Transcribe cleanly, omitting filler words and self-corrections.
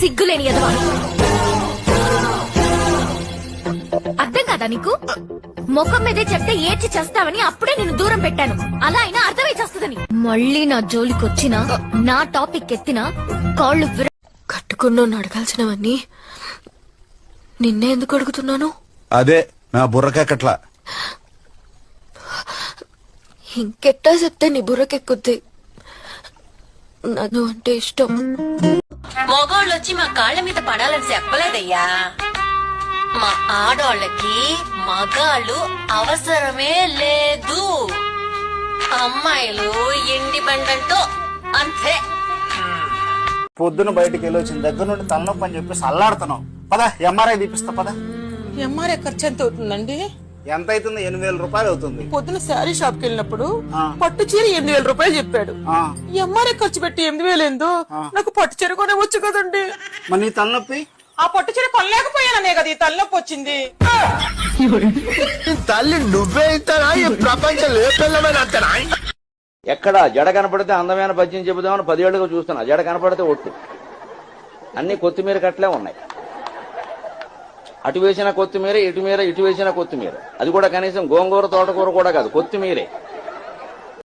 సిగ్గులేని ఎదవా. అర్థం కాదా నీకు? ముఖం మీదే చెప్తే ఏడ్చి చేస్తావని అప్పుడే నిన్ను దూరం పెట్టాను. అలా అయినా అర్థమై చేస్తుందని. మళ్ళీ నా జోలికొచ్చినా నా టాపిక్ ఎత్తినా కాళ్ళు కట్టుకున్నాను అడగాల్సినవన్నీ నిన్నే ఎందుకు అడుగుతున్నాను? అదే నా బుర్రకెక్కట్లా. ఇంకెట్టా చెప్తే నీ బుర్రకెక్కుద్ది. నన్ను అంటే ఇష్టం. మగోళ్ళు వచ్చి మా కాళ్ళ మీద పడాలని చెప్పలేదయ్యా. మా ఆడోళ్ళకి మగాళ్ళు అవసరమే లేదు. అమ్మాయిలు ఇండిపెండెంట్ అంతే. పొద్దున బయటికి వెళ్ళి వచ్చిన దగ్గర నుండి తలనొప్పి అని చెప్పేసి అల్లాడుతున్నావు. పద ఎంఆర్ఐ తీపిస్తా పద. ఎంఆర్ఐ ఖర్చు ఎంత అవుతుందండి? ఎంత అవుతుంది? 8,000 రూపాయలు అవుతుంది. పొద్దున శారీ షాప్ కి వెళ్ళినప్పుడు పట్టు చీర 8,000 రూపాయలు చెప్పాడు. ఎంఆర్ఐ ఖర్చు పెట్టి 8,000 ఏందో? నాకు పట్టు చీర కొనే వచ్చు కదండి. మరి నీ తలనొప్పి? ఆ పట్టు చీర కొనలేకపోయాననే కదా ఈ తలనొప్పి వచ్చింది. తల్లి నువ్వే ఇస్తానా? ఈ ప్రపంచం ఏ పిల్లమైన అంతనా? ఎక్కడ జడ కనపడితే అందమైన పద్యం చెబుదామని 10 ఏళ్ళుగా చూస్తున్నా. జడ కనపడితే ఒట్టు. అన్ని కొత్తిమీర కట్టలే ఉన్నాయి. అటు వేసిన కొత్తిమీర, ఇటు వేసిన కొత్తిమీర. అది కూడా కనీసం గోంగూర తోటకూర కూడా కాదు, కొత్తిమీరే.